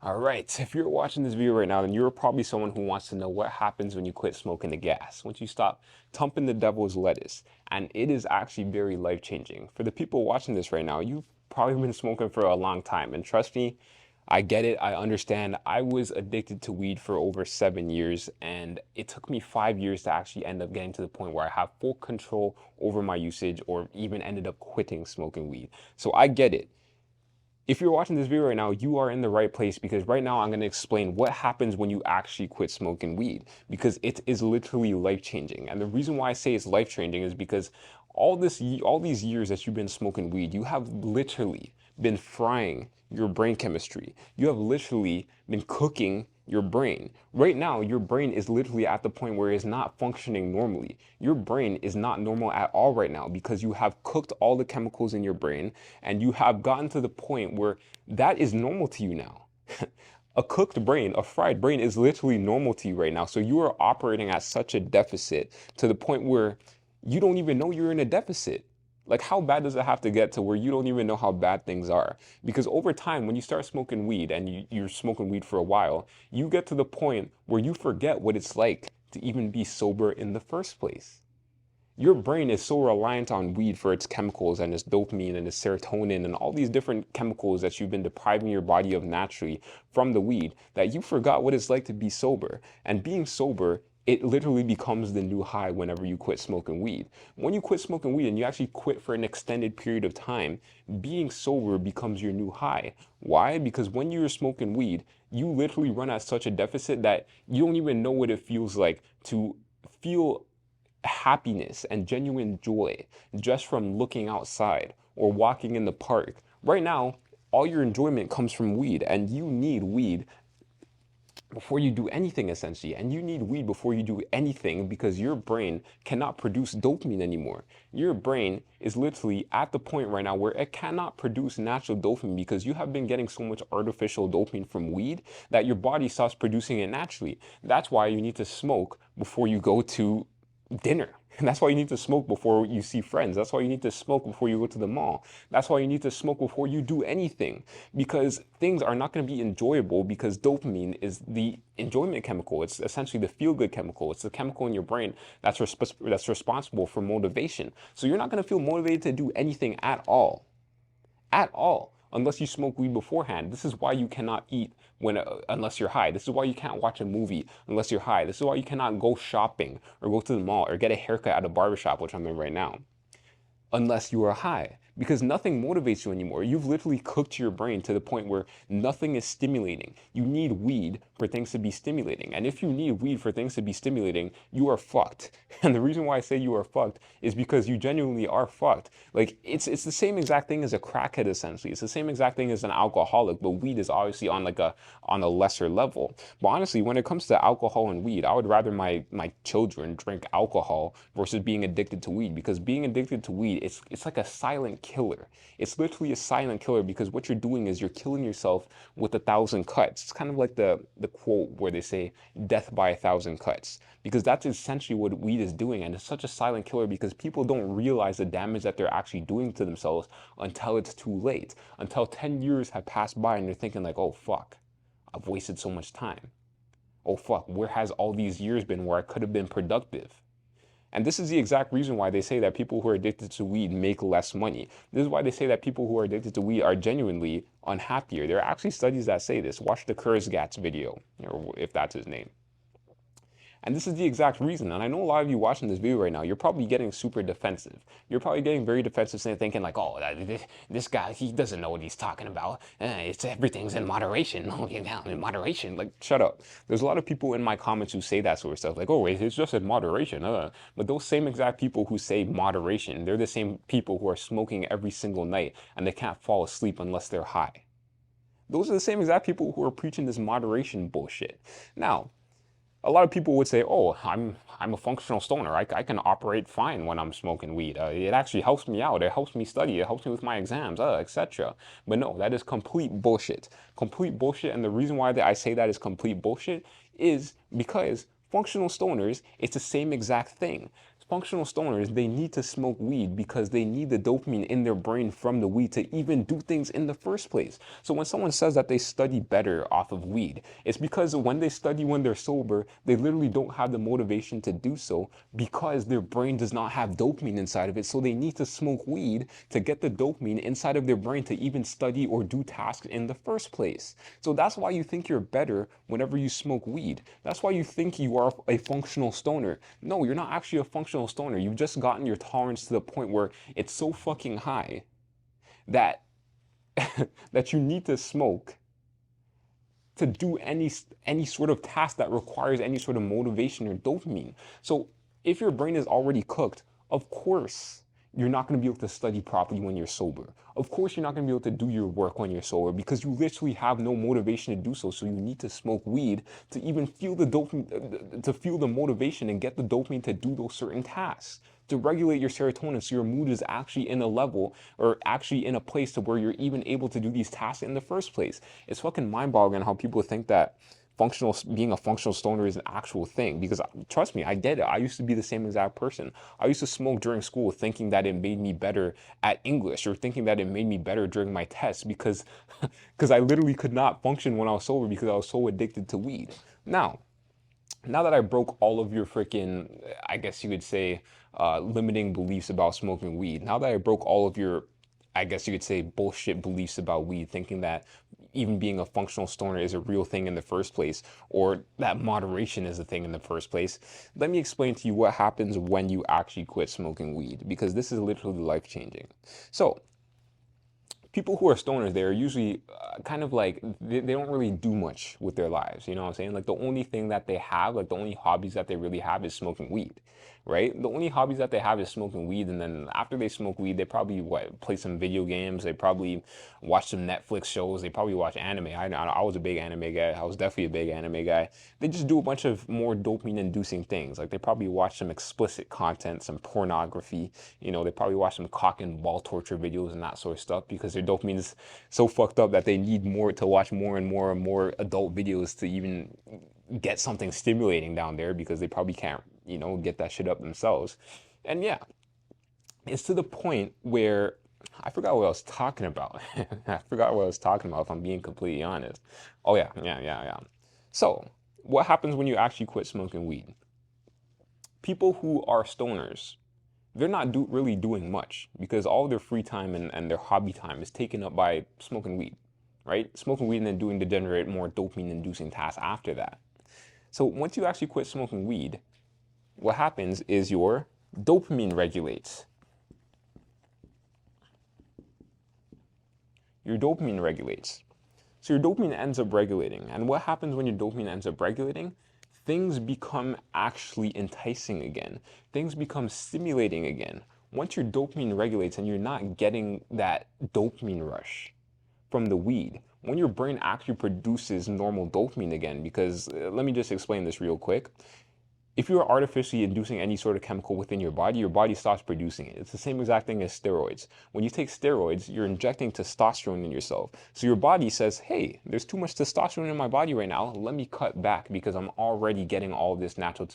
All right, if you're watching this video right now, then you're probably someone who wants to know what happens when you quit smoking the gas, once you stop thumping the devil's lettuce. And it is actually very life-changing. For the people watching this right now, you've probably been smoking for a long time. And trust me, I get it, I understand. I was addicted to weed for over 7 years, and it took me 5 years to actually end up getting to the point where I have full control over my usage or even ended up quitting smoking weed. So I get it. If you're watching this video right now, you are in the right place because right now I'm going to explain what happens when you actually quit smoking weed because it is literally life changing. And the reason why I say it's life changing is because all these years that you've been smoking weed, you have literally been frying your brain chemistry. You have literally been cooking your brain. Right now, your brain is literally at the point where it's not functioning normally. Your brain is not normal at all right now because you have cooked all the chemicals in your brain and you have gotten to the point where that is normal to you now. A cooked brain, a fried brain is literally normal to you right now. So you are operating at such a deficit to the point where you don't even know you're in a deficit. Like, how bad does it have to get to where you don't even know how bad things are? Because over time, when you start smoking weed and you're smoking weed for a while, you get to the point where you forget what it's like to even be sober in the first place. Your brain is so reliant on weed for its chemicals and its dopamine and its serotonin and all these different chemicals that you've been depriving your body of naturally from the weed that you forgot what it's like to be sober. And being sober, it literally becomes the new high whenever you quit smoking weed. When you quit smoking weed and you actually quit for an extended period of time, being sober becomes your new high. Why? Because when you're smoking weed, you literally run at such a deficit that you don't even know what it feels like to feel happiness and genuine joy just from looking outside or walking in the park. Right now, all your enjoyment comes from weed, and you need weed before you do anything essentially. And you need weed before you do anything because your brain cannot produce dopamine anymore. Your brain is literally at the point right now where it cannot produce natural dopamine because you have been getting so much artificial dopamine from weed that your body stops producing it naturally. That's why you need to smoke before you go to dinner. And that's why you need to smoke before you see friends. That's why you need to smoke before you go to the mall. That's why you need to smoke before you do anything. Because things are not going to be enjoyable because dopamine is the enjoyment chemical. It's essentially the feel-good chemical. It's the chemical in your brain that's responsible for motivation. So you're not going to feel motivated to do anything at all unless you smoke weed beforehand. This is why you cannot eat unless you're high. This is why you can't watch a movie unless you're high. This is why you cannot go shopping or go to the mall or get a haircut at a barbershop, which I'm in right now, unless you are high, because nothing motivates you anymore. You've literally cooked your brain to the point where nothing is stimulating. You need weed for things to be stimulating. And if you need weed for things to be stimulating, you are fucked. And the reason why I say you are fucked is because you genuinely are fucked. Like, it's the same exact thing as a crackhead essentially. It's the same exact thing as an alcoholic, but weed is obviously on a lesser level. But honestly, when it comes to alcohol and weed, I would rather my children drink alcohol versus being addicted to weed, because being addicted to weed, it's like a silent killer. It's literally a silent killer because what you're doing is you're killing yourself with 1,000 cuts. It's kind of like the quote where they say death by 1,000 cuts, because that's essentially what weed is doing. And it's such a silent killer because people don't realize the damage that they're actually doing to themselves until it's too late, until 10 years have passed by and they're thinking like, oh fuck, I've wasted so much time. Oh fuck, where has all these years been where I could have been productive? And this is the exact reason why they say that people who are addicted to weed make less money. This is why they say that people who are addicted to weed are genuinely unhappier. There are actually studies that say this. Watch the Kurzgesagt video, or if that's his name. And this is the exact reason. And I know a lot of you watching this video right now, you're probably getting super defensive. You're probably getting very defensive and thinking like, oh, this guy, he doesn't know what he's talking about. Everything's in moderation. Oh, yeah, in moderation. Like, shut up. There's a lot of people in my comments who say that sort of stuff. Like, oh, wait, it's just in moderation. But those same exact people who say moderation, they're the same people who are smoking every single night and they can't fall asleep unless they're high. Those are the same exact people who are preaching this moderation bullshit. Now, a lot of people would say, "Oh, I'm a functional stoner. I can operate fine when I'm smoking weed. It actually helps me out. It helps me study. It helps me with my exams, etc." But no, that is complete bullshit. Complete bullshit. And the reason why I say that is complete bullshit is because functional stoners, it's the same exact thing. Functional stoners, they need to smoke weed because they need the dopamine in their brain from the weed to even do things in the first place. So when someone says that they study better off of weed, it's because when they study when they're sober, they literally don't have the motivation to do so because their brain does not have dopamine inside of it. So they need to smoke weed to get the dopamine inside of their brain to even study or do tasks in the first place. So that's why you think you're better whenever you smoke weed. That's why you think you are a functional stoner. No, you're not actually a functional stoner. You've just gotten your tolerance to the point where it's so fucking high that that you need to smoke to do any sort of task that requires any sort of motivation or dopamine. So if your brain is already cooked, of course you're not going to be able to study properly when you're sober. Of course you're not going to be able to do your work when you're sober because you literally have no motivation to do so. So you need to smoke weed to even feel the dopamine, to feel the motivation and get the dopamine to do those certain tasks, to regulate your serotonin so your mood is actually in a level or actually in a place to where you're even able to do these tasks in the first place. It's fucking mind-boggling how people think that being a functional stoner is an actual thing, because trust me, I did it. I used to be the same exact person. I used to smoke during school thinking that it made me better at English or thinking that it made me better during my tests because because I literally could not function when I was sober because I was so addicted to weed. Now that I broke all of your freaking, I guess you could say, limiting beliefs about smoking weed, now that I broke all of your, I guess you could say, bullshit beliefs about weed, thinking that even being a functional stoner is a real thing in the first place, or that moderation is a thing in the first place, let me explain to you what happens when you actually quit smoking weed, because this is literally life changing. So, people who are stoners, they're usually kind of like they don't really do much with their lives. You know what I'm saying? Like the only thing that they have, like the only hobbies that they really have is smoking weed, right? The only hobbies that they have is smoking weed, and then after they smoke weed, they probably play some video games. They probably watch some Netflix shows. They probably watch anime. I was a big anime guy. I was definitely a big anime guy. They just do a bunch of more dopamine-inducing things. Like they probably watch some explicit content, some pornography. You know, they probably watch some cock and ball torture videos and that sort of stuff because their dopamine is so fucked up that they need more to watch more and more and more adult videos to even get something stimulating down there because they probably can't, you know, get that shit up themselves. And yeah, it's to the point where I forgot what I was talking about. I forgot what I was talking about, if I'm being completely honest. Oh yeah. So, what happens when you actually quit smoking weed? People who are stoners, they're not really doing much because all of their free time and their hobby time is taken up by smoking weed, right? Smoking weed and then doing degenerate, more dopamine-inducing tasks after that. So once you actually quit smoking weed, what happens is your dopamine regulates. Your dopamine regulates. So your dopamine ends up regulating. And what happens when your dopamine ends up regulating? Things become actually enticing again. Things become stimulating again. Once your dopamine regulates and you're not getting that dopamine rush from the weed, when your brain actually produces normal dopamine again, because let me just explain this real quick. If you are artificially inducing any sort of chemical within your body stops producing it. It's the same exact thing as steroids. When you take steroids, you're injecting testosterone in yourself. So your body says, hey, there's too much testosterone in my body right now. Let me cut back because I'm already getting all of this unnatural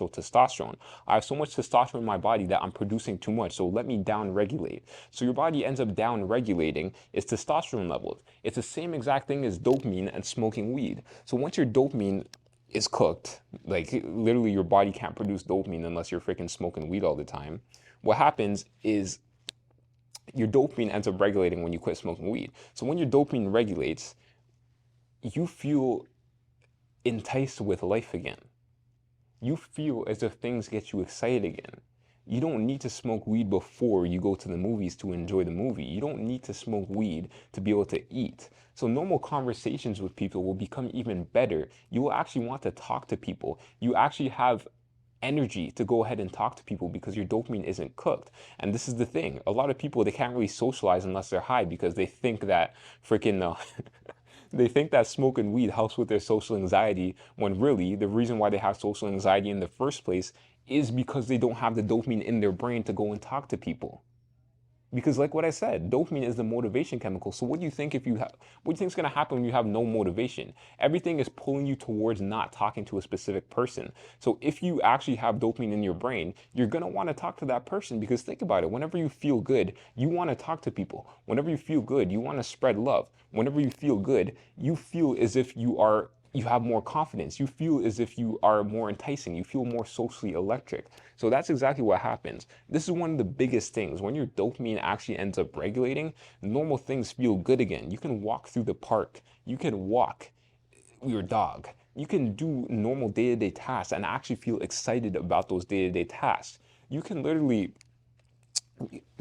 testosterone. I have so much testosterone in my body that I'm producing too much. So let me down regulate. So your body ends up down regulating its testosterone levels. It's the same exact thing as dopamine and smoking weed. So once your dopamine is cooked, like literally your body can't produce dopamine unless you're freaking smoking weed all the time. What happens is your dopamine ends up regulating when you quit smoking weed. So when your dopamine regulates, you feel enticed with life again. You feel as if things get you excited again. You don't need to smoke weed before you go to the movies to enjoy the movie. You don't need to smoke weed to be able to eat. So normal conversations with people will become even better. You will actually want to talk to people. You actually have energy to go ahead and talk to people because your dopamine isn't cooked. And this is the thing. A lot of people, they can't really socialize unless they're high because they think that freaking they think that smoking weed helps with their social anxiety, when really the reason why they have social anxiety in the first place is because they don't have the dopamine in their brain to go and talk to people. Because like what I said, dopamine is the motivation chemical. So what do you think if you have, what do you think is going to happen when you have no motivation? Everything is pulling you towards not talking to a specific person. So if you actually have dopamine in your brain, you're going to want to talk to that person, because think about it. Whenever you feel good, you want to talk to people. Whenever you feel good, you want to spread love. Whenever you feel good, you feel as if you have more confidence. You feel as if you are more enticing. You feel more socially electric. So that's exactly what happens. This is one of the biggest things. When your dopamine actually ends up regulating, normal things feel good again. You can walk through the park. You can walk your dog. You can do normal day-to-day tasks and actually feel excited about those day-to-day tasks. You can literally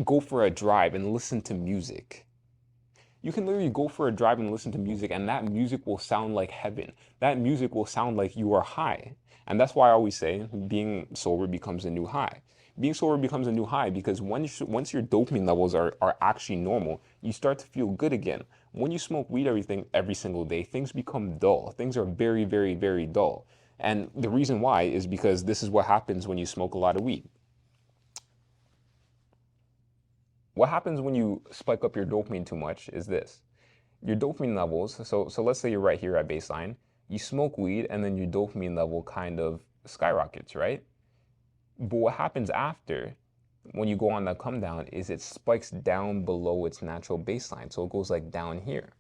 go for a drive and listen to music. You can literally go for a drive and listen to music, and that music will sound like heaven. That music will sound like you are high. And that's why I always say being sober becomes a new high. Being sober becomes a new high because once your dopamine levels are actually normal, you start to feel good again. When you smoke weed every single day, things become dull. Things are very, very, very dull. And the reason why is because this is what happens when you smoke a lot of weed. What happens when you spike up your dopamine too much is this. Your dopamine levels, so let's say you're right here at baseline, you smoke weed and then your dopamine level kind of skyrockets, right? But what happens after when you go on that come down is it spikes down below its natural baseline. So it goes like down here.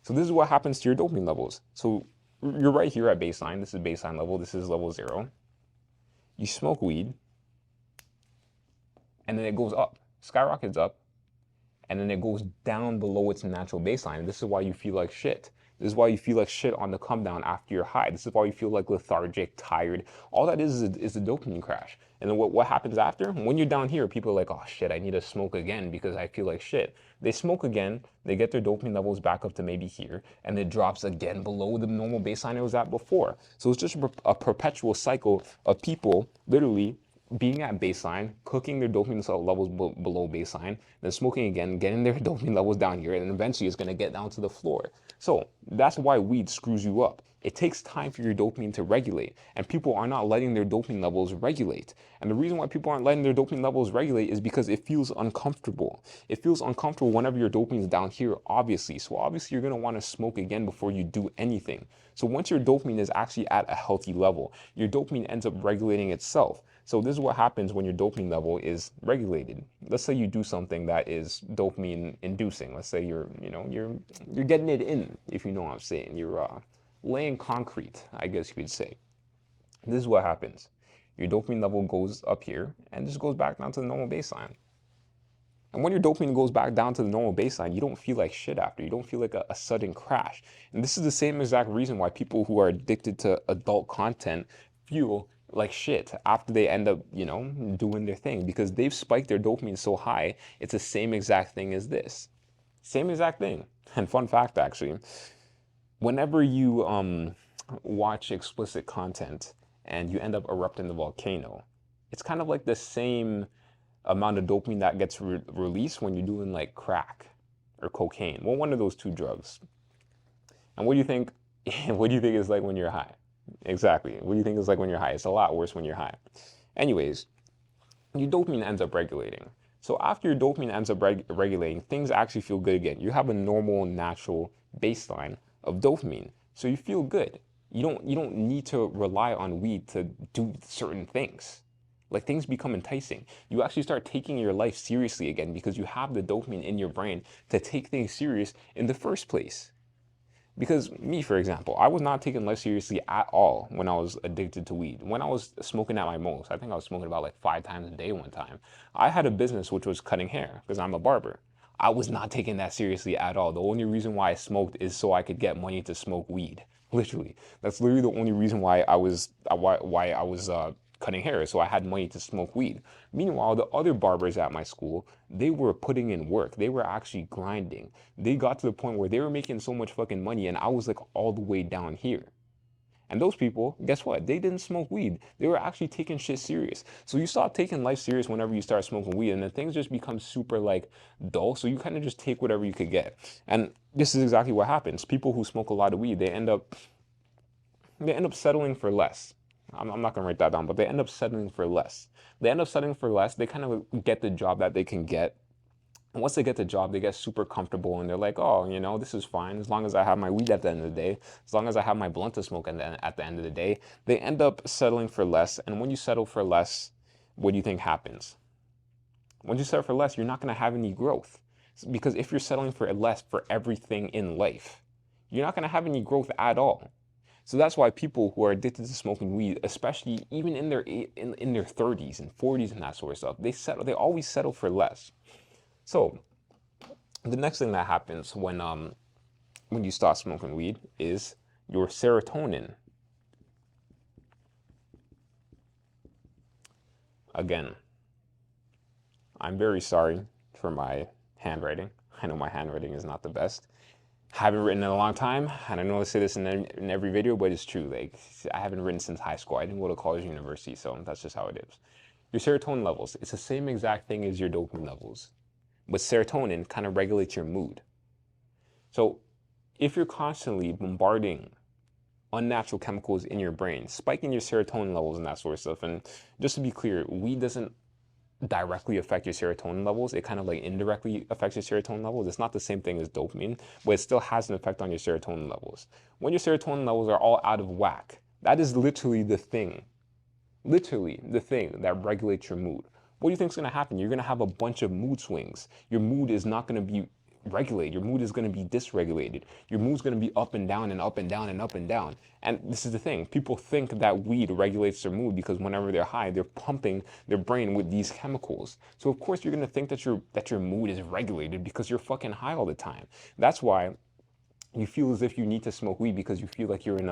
So this is what happens to your dopamine levels. So you're right here at baseline. This is baseline level. This is level 0. You smoke weed and then it goes up, skyrockets up, and then it goes down below its natural baseline. And this is why you feel like shit. This is why you feel like shit on the come down after you're high. This is why you feel like lethargic, tired. All that is a dopamine crash. And then what happens after? When you're down here, people are like, oh shit, I need to smoke again because I feel like shit. They smoke again, they get their dopamine levels back up to maybe here, and it drops again below the normal baseline it was at before. So it's just a perpetual cycle of people literally being at baseline, cooking their dopamine levels below baseline, then smoking again, getting their dopamine levels down here, and then eventually it's going to get down to the floor. So that's why weed screws you up. It takes time for your dopamine to regulate, and people are not letting their dopamine levels regulate. And the reason why people aren't letting their dopamine levels regulate is because it feels uncomfortable. It feels uncomfortable whenever your dopamine is down here, obviously. So obviously you're going to want to smoke again before you do anything. So once your dopamine is actually at a healthy level, your dopamine ends up regulating itself. So this is what happens when your dopamine level is regulated. Let's say you do something that is dopamine inducing. Let's say you're getting it in, if you know what I'm saying. You're laying concrete, I guess you could say. This is what happens. Your dopamine level goes up here and just goes back down to the normal baseline. And when your dopamine goes back down to the normal baseline, you don't feel like shit after. You don't feel like a sudden crash. And this is the same exact reason why people who are addicted to adult content feel like shit after they end up, doing their thing, because they've spiked their dopamine so high. It's the same exact thing as this. Same exact thing. And fun fact, actually, whenever you watch explicit content and you end up erupting the volcano, it's kind of like the same amount of dopamine that gets released when you're doing like crack or cocaine. Well, one of those two drugs. And what do you think? What do you think is like when you're high? Exactly. What do you think is like when you're high? It's a lot worse when you're high. Anyways, your dopamine ends up regulating. So after your dopamine ends up regulating, things actually feel good again. You have a normal, natural baseline of dopamine, so you feel good. You don't need to rely on weed to do certain things. Like, things become enticing. You actually start taking your life seriously again because you have the dopamine in your brain to take things serious in the first place. Because me, for example, I was not taking life seriously at all when I was addicted to weed. When I was smoking at my most, I think I was smoking about like 5 times a day one time. I had a business which was cutting hair because I'm a barber. I was not taking that seriously at all. The only reason why I smoked is so I could get money to smoke weed. Literally, that's literally the only reason why I was cutting hair, so I had money to smoke weed. Meanwhile, the other barbers at my school, they were putting in work. They were actually grinding. They got to the point where they were making so much fucking money, and I was like all the way down here. And those people, guess what? They didn't smoke weed. They were actually taking shit serious. So you stop taking life serious whenever you start smoking weed, and then things just become super like dull. So you kind of just take whatever you could get. And this is exactly what happens. People who smoke a lot of weed, they end up settling for less. I'm not gonna write that down, but they end up settling for less. They end up settling for less. They kind of get the job that they can get, And once they get the job, they get super comfortable and they're like, oh, this is fine. As long as I have my weed at the end of the day, as long as I have my blunt to smoke at the end of the day, they end up settling for less. And when you settle for less, what do you think happens? Once you settle for less, you're not going to have any growth. Because if you're settling for less for everything in life, you're not going to have any growth at all. So that's why people who are addicted to smoking weed, especially even in their 30s and 40s and that sort of stuff, they always settle for less. So the next thing that happens when you stop smoking weed is your serotonin. Again, I'm very sorry for my handwriting. I know my handwriting is not the best. Haven't written in a long time, and I know I say this in every video, but it's true. Like, I haven't written since high school. I didn't go to college or university, so that's just how it is. Your serotonin levels, it's the same exact thing as your dopamine levels, but serotonin kind of regulates your mood. So if you're constantly bombarding unnatural chemicals in your brain, spiking your serotonin levels and that sort of stuff, and just to be clear, weed doesn't directly affect your serotonin levels. It kind of like indirectly affects your serotonin levels. It's not the same thing as dopamine, but it still has an effect on your serotonin levels. When your serotonin levels are all out of whack, that is literally the thing that regulates your mood. What do you think is going to happen? You're going to have a bunch of mood swings. Your mood is not going to be regulated. Your mood is going to be dysregulated. Your mood's going to be up and down and up and down and up and down. And this is the thing. People think that weed regulates their mood because whenever they're high, they're pumping their brain with these chemicals. So of course you're going to think that your mood is regulated because you're fucking high all the time. That's why you feel as if you need to smoke weed because you feel like you're in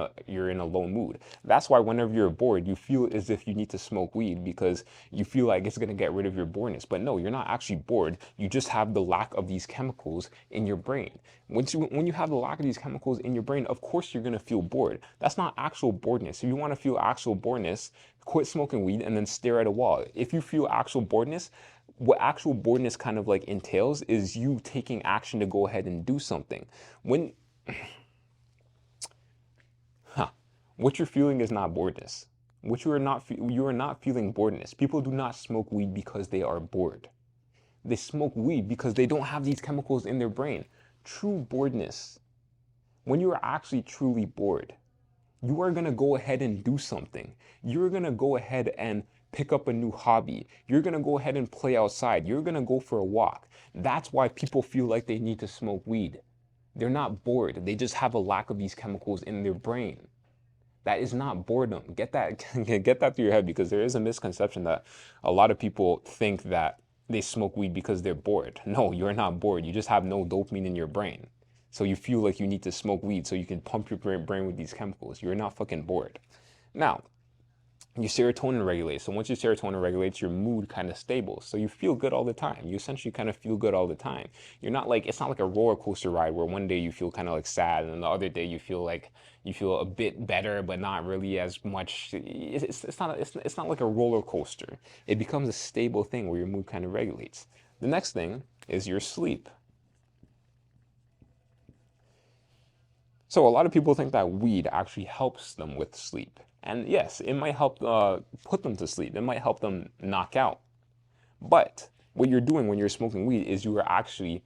a low mood. That's why whenever you're bored, you feel as if you need to smoke weed because you feel like it's going to get rid of your boredness. But no, you're not actually bored. You just have the lack of these chemicals in your brain. When you have the lack of these chemicals in your brain, of course you're going to feel bored. That's not actual boredness. If you want to feel actual boredness, quit smoking weed and then stare at a wall. If you feel actual boredness, what actual boredness kind of like entails is you taking action to go ahead and do something. What you're feeling is not boredness. You are not feeling boredness. People do not smoke weed because they are bored. They smoke weed because they don't have these chemicals in their brain. True boredness, when you are actually truly bored, you are going to go ahead and do something. You're going to go ahead and pick up a new hobby. You're going to go ahead and play outside. You're going to go for a walk. That's why people feel like they need to smoke weed. They're not bored. They just have a lack of these chemicals in their brain. That is not boredom. Get that through your head, because there is a misconception that a lot of people think that they smoke weed because they're bored. No, you're not bored. You just have no dopamine in your brain. So you feel like you need to smoke weed so you can pump your brain with these chemicals. You're not fucking bored. Now, your serotonin regulates. So once your serotonin regulates, your mood kind of stable. So you feel good all the time. You essentially kind of feel good all the time. It's not like a roller coaster ride where one day you feel kind of like sad and the other day you feel a bit better, but not really as much. It's not like a roller coaster. It becomes a stable thing where your mood kind of regulates. The next thing is your sleep. So a lot of people think that weed actually helps them with sleep. And yes, it might help put them to sleep. It might help them knock out. But what you're doing when you're smoking weed is you are actually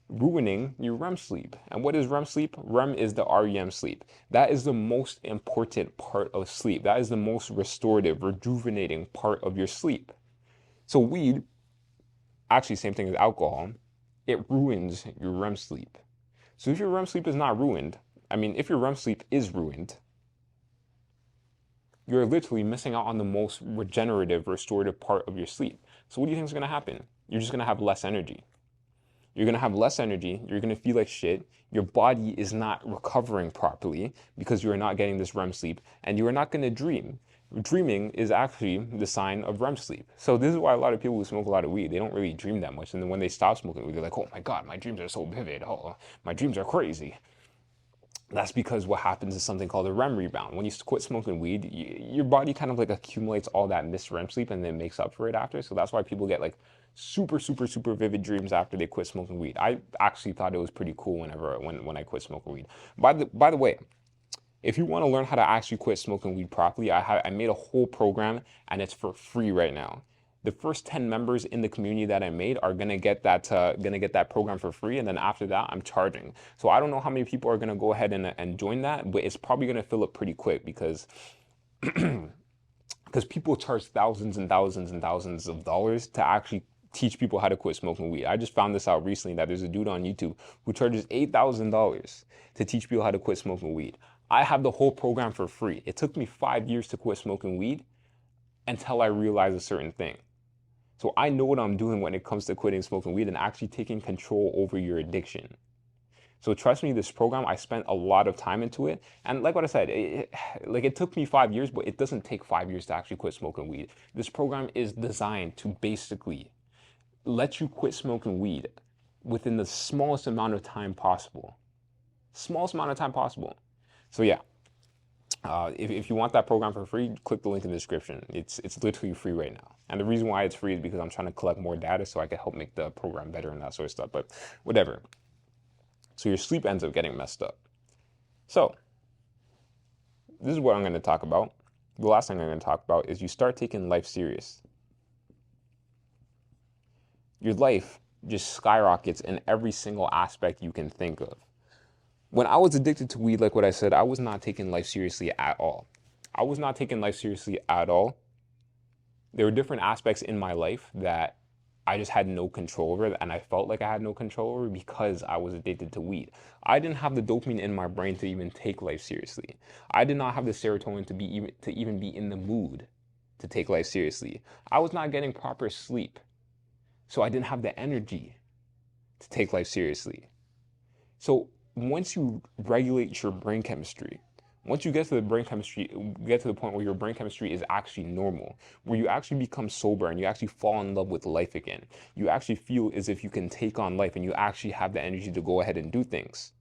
ruining your REM sleep. And what is REM sleep? REM is the REM sleep. That is the most important part of sleep. That is the most restorative, rejuvenating part of your sleep. So weed, actually same thing as alcohol, it ruins your REM sleep. So if your REM sleep is not ruined, if your REM sleep is ruined, you're literally missing out on the most regenerative, restorative part of your sleep. So what do you think is going to happen? You're just going to have less energy. You're going to have less energy. You're going to feel like shit. Your body is not recovering properly because you are not getting this REM sleep, and you are not going to dream. Dreaming is actually the sign of REM sleep. So this is why a lot of people who smoke a lot of weed, they don't really dream that much. And then when they stop smoking weed, they're like, oh my God, my dreams are so vivid. Oh, my dreams are crazy. That's because what happens is something called a REM rebound. When you quit smoking weed, your body kind of like accumulates all that missed REM sleep and then makes up for it after. So that's why people get like super, super, super vivid dreams after they quit smoking weed. I actually thought it was pretty cool when I quit smoking weed. By the way, if you want to learn how to actually quit smoking weed properly, I made a whole program and it's for free right now. The first 10 members in the community that I made are gonna get that program for free, and then after that, I'm charging. So I don't know how many people are gonna go ahead and join that, but it's probably gonna fill up pretty quick because people charge thousands and thousands and thousands of dollars to actually teach people how to quit smoking weed. I just found this out recently that there's a dude on YouTube who charges $8,000 to teach people how to quit smoking weed. I have the whole program for free. It took me 5 years to quit smoking weed until I realized a certain thing. So I know what I'm doing when it comes to quitting smoking weed and actually taking control over your addiction. So trust me, this program, I spent a lot of time into it. And like what I said, it took me 5 years, but it doesn't take 5 years to actually quit smoking weed. This program is designed to basically let you quit smoking weed within the smallest amount of time possible. Smallest amount of time possible. So yeah, if you want that program for free, click the link in the description. It's literally free right now. And the reason why it's free is because I'm trying to collect more data so I can help make the program better and that sort of stuff. But whatever. So your sleep ends up getting messed up. So this is what I'm going to talk about. The last thing I'm going to talk about is you start taking life serious. Your life just skyrockets in every single aspect you can think of. When I was addicted to weed, like what I said, I was not taking life seriously at all. I was not taking life seriously at all. There were different aspects in my life that I just had no control over, and I felt like I had no control over because I was addicted to weed. I didn't have the dopamine in my brain to even take life seriously. I did not have the serotonin to even be in the mood to take life seriously. I was not getting proper sleep, so I didn't have the energy to take life seriously. So once you regulate your brain chemistry, once you get to the point where your brain chemistry is actually normal, where you actually become sober and you actually fall in love with life again, you actually feel as if you can take on life and you actually have the energy to go ahead and do things,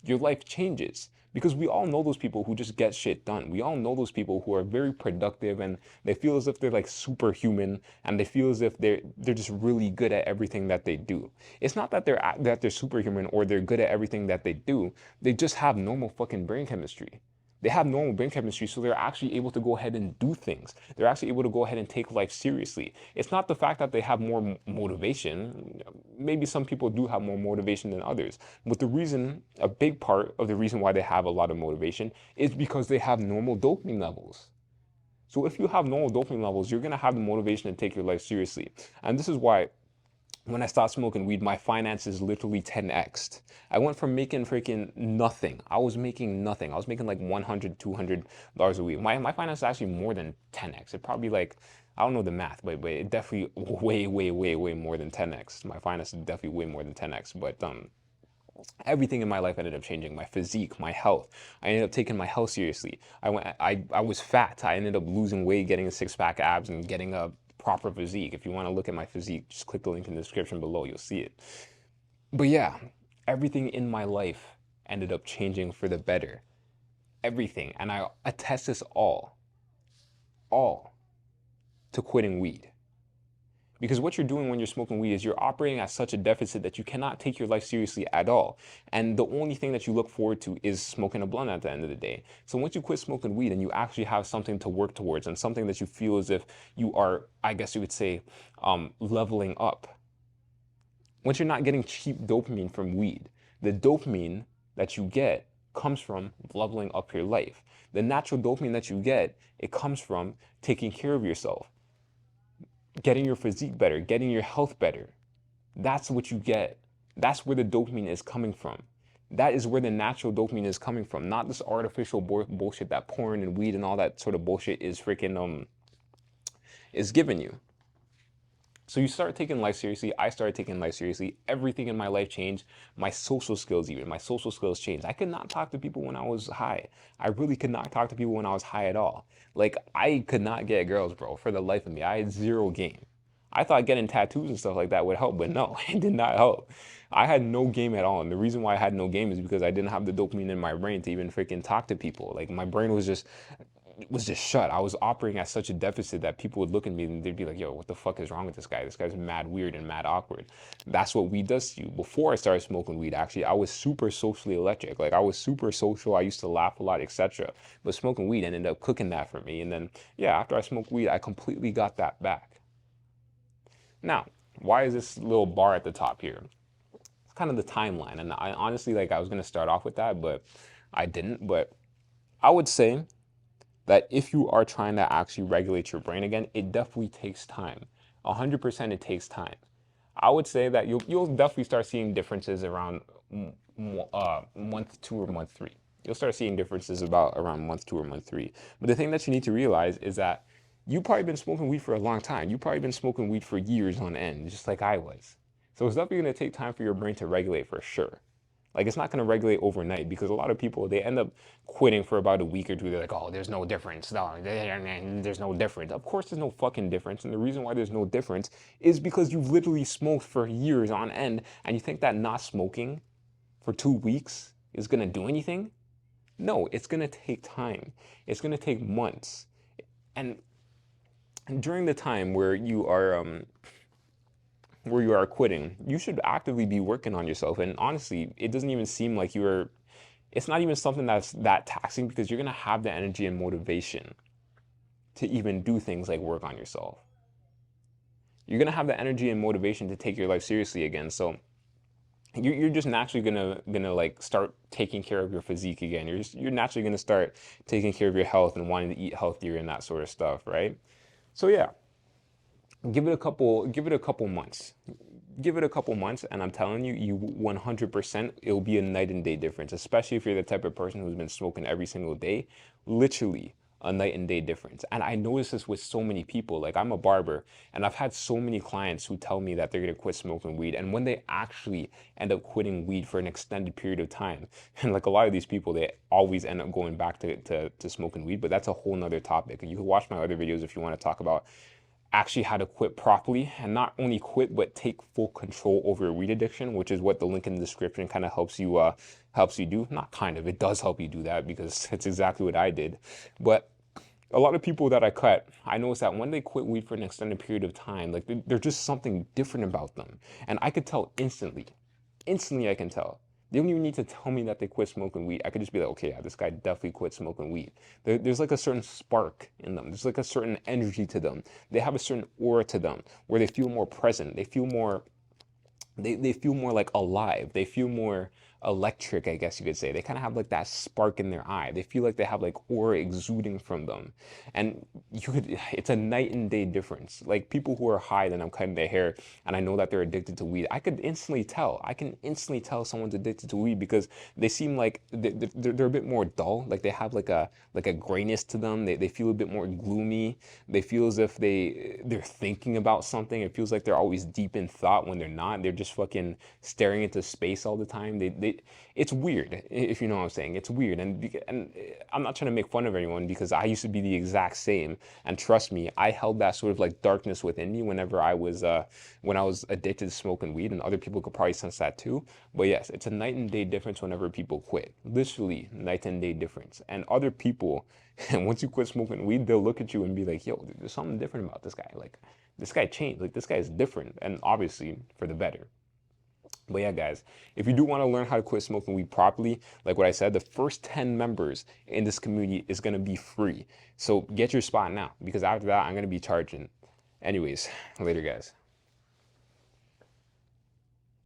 your life changes. Because we all know those people who just get shit done. We all know those people who are very productive and they feel as if they're like superhuman and they feel as if they're just really good at everything that they do. It's not that they're superhuman or they're good at everything that they do. They just have normal fucking brain chemistry. They have normal brain chemistry, so they're actually able to go ahead and do things. They're actually able to go ahead and take life seriously. It's not the fact that they have more motivation. Maybe some people do have more motivation than others. But a big part of the reason why they have a lot of motivation is because they have normal dopamine levels. So if you have normal dopamine levels, you're going to have the motivation to take your life seriously. And this is why when I stopped smoking weed, my finances literally 10x'd. I went from making freaking nothing. I was making nothing. I was making like $100, $200 a week. My finances actually more than 10x. It probably like, I don't know the math, but it definitely way more than 10x. My finances definitely way more than 10x. But everything in my life ended up changing. My physique, my health. I ended up taking my health seriously. I was fat. I ended up losing weight, getting a six-pack abs, and getting a proper physique. If you want to look at my physique, just click the link in the description below. You'll see it. But yeah, everything in my life ended up changing for the better. Everything. And I attest this all to quitting weed. Because what you're doing when you're smoking weed is you're operating at such a deficit that you cannot take your life seriously at all. And the only thing that you look forward to is smoking a blunt at the end of the day. So once you quit smoking weed and you actually have something to work towards and something that you feel as if you are, I guess you would say, leveling up. Once you're not getting cheap dopamine from weed, the dopamine that you get comes from leveling up your life. The natural dopamine that you get, it comes from taking care of yourself, getting your physique better, getting your health better. That's what you get. That's where the dopamine is coming from. That is where the natural dopamine is coming from, not this artificial bullshit that porn and weed and all that sort of bullshit is freaking is giving you. So you start taking life seriously. I started taking life seriously. Everything in my life changed. My social skills changed. I could not talk to people when I was high. I really could not talk to people when I was high at all. Like, I could not get girls, bro, for the life of me. I had zero game. I thought getting tattoos and stuff like that would help, but no, it did not help. I had no game at all. And the reason why I had no game is because I didn't have the dopamine in my brain to even freaking talk to people. Like, my brain was just shut. I was operating at such a deficit that people would look at me and they'd be like, yo, what the fuck is wrong with this guy? This guy's mad weird and mad awkward. That's what weed does to you. Before I started smoking weed, actually, I was super socially electric. Like, I was super social. I used to laugh a lot, etc. But smoking weed ended up cooking that for me. And then, yeah, after I smoked weed, I completely got that back. Now, why is this little bar at the top here? It's kind of the timeline. And I honestly, like, I was going to start off with that, but I didn't. But I would say that if you are trying to actually regulate your brain again, it definitely takes time. 100% it takes time. I would say that you'll definitely start seeing differences around month 2 or month 3. You'll start seeing differences about around month 2 or month 3. But the thing that you need to realize is that you've probably been smoking weed for a long time. You've probably been smoking weed for years on end, just like I was. So it's definitely going to take time for your brain to regulate for sure. Like it's not going to regulate overnight because a lot of people they end up quitting for about a week or two. They're like, oh, there's no difference. No, there's no difference. Of course, there's no fucking difference. And the reason why there's no difference is because you've literally smoked for years on end, and you think that not smoking for 2 weeks is going to do anything? No, it's going to take time. It's going to take months. And during the time where you are quitting, you should actively be working on yourself. And honestly, it doesn't even seem like it's not even something that's that taxing because you're gonna have the energy and motivation to even do things like work on yourself. You're gonna have the energy and motivation to take your life seriously again. So you're just naturally gonna like start taking care of your physique again. You're naturally gonna start taking care of your health and wanting to eat healthier and that sort of stuff, right? So yeah, give it a couple months. Give it a couple months, and I'm telling you, you 100%, it'll be a night and day difference, especially if you're the type of person who's been smoking every single day. Literally a night and day difference. And I notice this with so many people. Like I'm a barber, and I've had so many clients who tell me that they're gonna quit smoking weed. And when they actually end up quitting weed for an extended period of time, and like a lot of these people, they always end up going back to smoking weed, but that's a whole nother topic. You can watch my other videos if you want to talk about actually how to quit properly and not only quit but take full control over your weed addiction, which is what the link in the description kind of helps you do. Not kind of, it does help you do that because it's exactly what I did. But a lot of people that I cut, I noticed that when they quit weed for an extended period of time, like there's just something different about them, and I could tell instantly. Instantly I can tell. They don't even need to tell me that they quit smoking weed. I could just be like, okay, yeah, this guy definitely quit smoking weed. There's like a certain spark in them. There's like a certain energy to them. They have a certain aura to them where they feel more present. They feel more like alive. They feel more electric, I guess you could say. They kind of have like that spark in their eye. They feel like they have like aura exuding from them. And it's a night and day difference. Like people who are high, then I'm cutting their hair and I know that they're addicted to weed. I could instantly tell. I can instantly tell someone's addicted to weed because they seem like they're a bit more dull. Like they have like a grayness to them. They feel a bit more gloomy. They feel as if they're thinking about something. It feels like they're always deep in thought when they're not. They're just fucking staring into space all the time. It's weird, if you know what I'm saying. It's weird, and I'm not trying to make fun of anyone because I used to be the exact same. And trust me, I held that sort of like darkness within me whenever when I was addicted to smoking weed, and other people could probably sense that too. But yes, it's a night and day difference whenever people quit. Literally, night and day difference. And other people, and once you quit smoking weed, they'll look at you and be like, "Yo, there's something different about this guy. Like, this guy changed. Like, this guy is different, and obviously for the better." But yeah, guys, if you do want to learn how to quit smoking weed properly, like what I said, the first 10 members in this community is going to be free. So get your spot now because after that, I'm going to be charging. Anyways, later, guys.